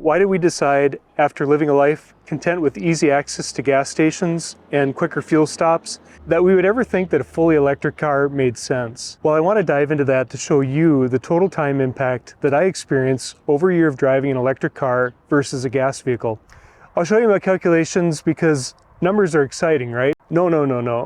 Why did we decide, after living a life content with easy access to gas stations and quicker fuel stops, that we would ever think that a fully electric car made sense? Well, I want to dive into that to show you the total time impact that I experience over a year of driving an electric car versus a gas vehicle. I'll show you my calculations because numbers are exciting, right? No.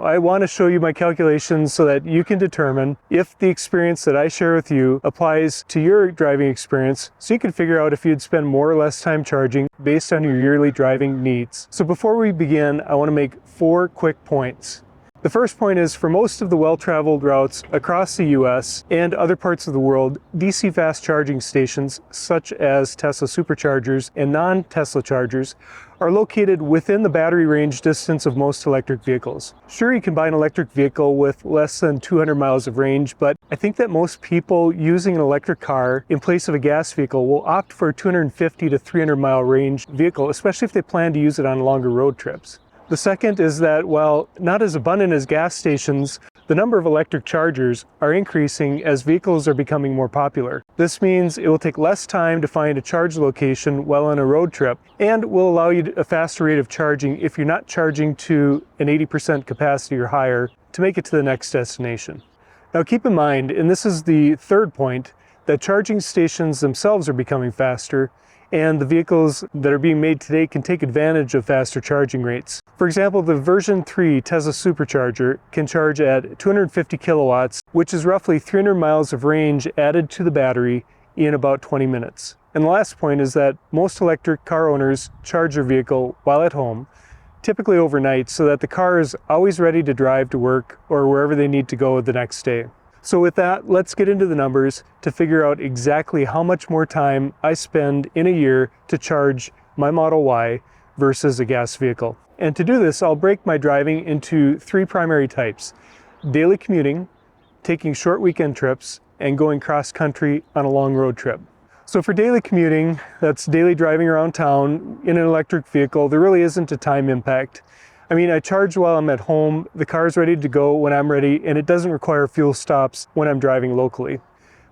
I want to show you my calculations so that you can determine if the experience that I share with you applies to your driving experience, so you can figure out if you'd spend more or less time charging based on your yearly driving needs. So before we begin, I want to make 4 quick points. The first point is, for most of the well-traveled routes across the US and other parts of the world, DC fast charging stations such as Tesla superchargers and non-Tesla chargers are located within the battery range distance of most electric vehicles. Sure, you can buy an electric vehicle with less than 200 miles of range, but I think that most people using an electric car in place of a gas vehicle will opt for a 250 to 300 mile range vehicle, especially if they plan to use it on longer road trips. The second is that while not as abundant as gas stations, the number of electric chargers are increasing as vehicles are becoming more popular. This means it will take less time to find a charge location while on a road trip, and will allow you a faster rate of charging if you're not charging to an 80% capacity or higher to make it to the next destination. Now keep in mind, and this is the third point, that charging stations themselves are becoming faster, and the vehicles that are being made today can take advantage of faster charging rates. For example, the version 3 Tesla supercharger can charge at 250 kilowatts, which is roughly 300 miles of range added to the battery in about 20 minutes. And the last point is that most electric car owners charge their vehicle while at home, typically overnight, so that the car is always ready to drive to work or wherever they need to go the next day. So with that, let's get into the numbers to figure out exactly how much more time I spend in a year to charge my Model Y versus a gas vehicle. And to do this, I'll break my driving into 3 primary types: daily commuting, taking short weekend trips, and going cross-country on a long road trip. So for daily commuting, that's daily driving around town in an electric vehicle. There really isn't a time impact. I mean, I charge while I'm at home, the car's ready to go when I'm ready, and it doesn't require fuel stops when I'm driving locally.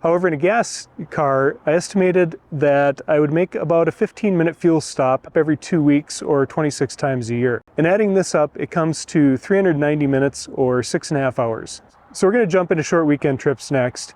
However, in a gas car, I estimated that I would make about a 15-minute fuel stop every 2 weeks or 26 times a year. And adding this up, it comes to 390 minutes or 6.5 hours. So we're going to jump into short weekend trips next.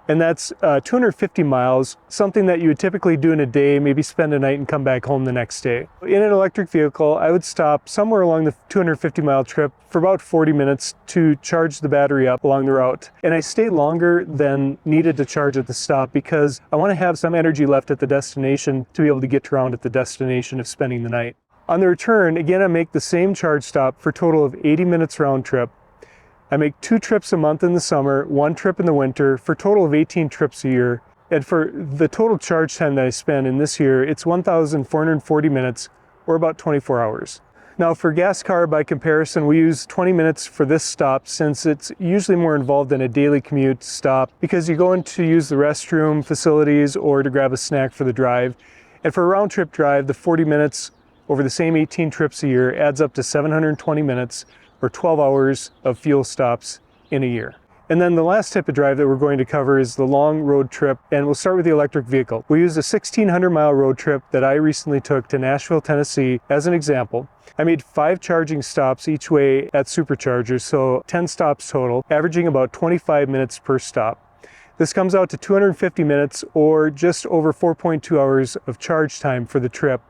And that's 250 miles, something that you would typically do in a day, maybe spend a night and come back home the next day. In an electric vehicle, I would stop somewhere along the 250 mile trip for about 40 minutes to charge the battery up along the route. And I stay longer than needed to charge at the stop because I want to have some energy left at the destination to be able to get around at the destination of spending the night. On the return, again, I make the same charge stop for a total of 80 minutes round trip. I make 2 trips a month in the summer, 1 trip in the winter, for a total of 18 trips a year. And for the total charge time that I spend in this year, it's 1,440 minutes, or about 24 hours. Now for a gas car, by comparison, we use 20 minutes for this stop, since it's usually more involved than a daily commute stop, because you go in to use the restroom facilities or to grab a snack for the drive. And for a round trip drive, the 40 minutes over the same 18 trips a year adds up to 720 minutes, or 12 hours of fuel stops in a year. And then the last type of drive that we're going to cover is the long road trip, and we'll start with the electric vehicle. We used a 1,600 mile road trip that I recently took to Nashville, Tennessee as an example. I made 5 charging stops each way at superchargers, so 10 stops total, averaging about 25 minutes per stop. This comes out to 250 minutes, or just over 4.2 hours of charge time for the trip.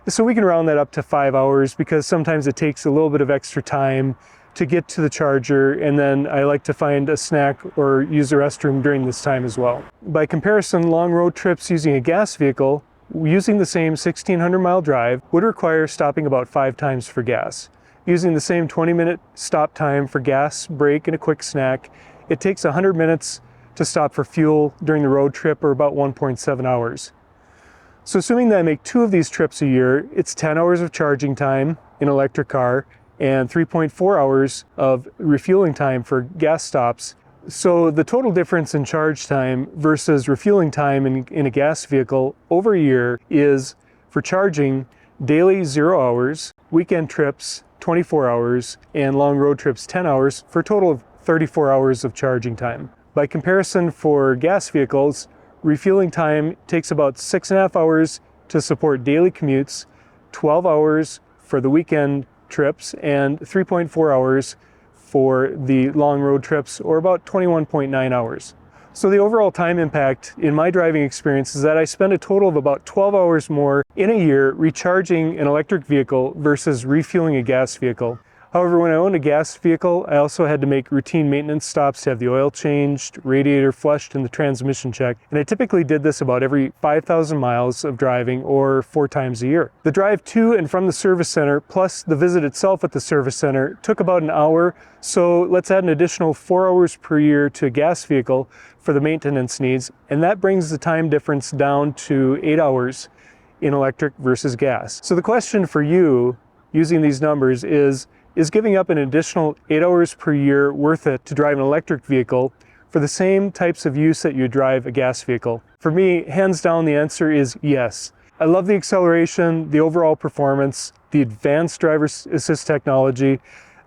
So we can round that up to 5 hours because sometimes it takes a little bit of extra time to get to the charger, and then I like to find a snack or use the restroom during this time as well. By comparison, long road trips using a gas vehicle, using the same 1,600 mile drive, would require stopping about 5 times for gas. Using the same 20-minute stop time for gas, break, and a quick snack, it takes 100 minutes to stop for fuel during the road trip, or about 1.7 hours. So assuming that I make 2 of these trips a year, it's 10 hours of charging time in an electric car and 3.4 hours of refueling time for gas stops. So the total difference in charge time versus refueling time in a gas vehicle over a year is, for charging, daily 0 hours, weekend trips 24 hours, and long road trips 10 hours, for a total of 34 hours of charging time. By comparison, for gas vehicles, refueling time takes about 6.5 hours to support daily commutes, 12 hours for the weekend trips, and 3.4 hours for the long road trips, or about 21.9 hours. So the overall time impact in my driving experience is that I spend a total of about 12 hours more in a year recharging an electric vehicle versus refueling a gas vehicle. However, when I owned a gas vehicle, I also had to make routine maintenance stops to have the oil changed, radiator flushed, and the transmission checked. And I typically did this about every 5,000 miles of driving, or 4 times a year. The drive to and from the service center, plus the visit itself at the service center, took about an hour. So let's add an additional 4 hours per year to a gas vehicle for the maintenance needs. And that brings the time difference down to 8 hours in electric versus gas. So the question for you, using these numbers, is giving up an additional 8 hours per year worth it to drive an electric vehicle for the same types of use that you drive a gas vehicle? For me, hands down, the answer is yes. I love the acceleration, the overall performance, the advanced driver assist technology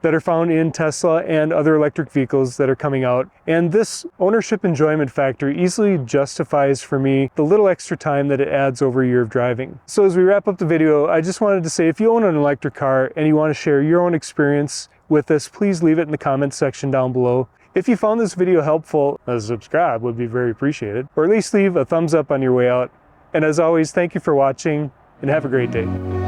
that are found in Tesla and other electric vehicles that are coming out. And this ownership enjoyment factor easily justifies for me the little extra time that it adds over a year of driving. So as we wrap up the video, I just wanted to say, if you own an electric car and you want to share your own experience with us, please leave it in the comments section down below. If you found this video helpful, a subscribe would be very appreciated, or at least leave a thumbs up on your way out. And as always, thank you for watching and have a great day.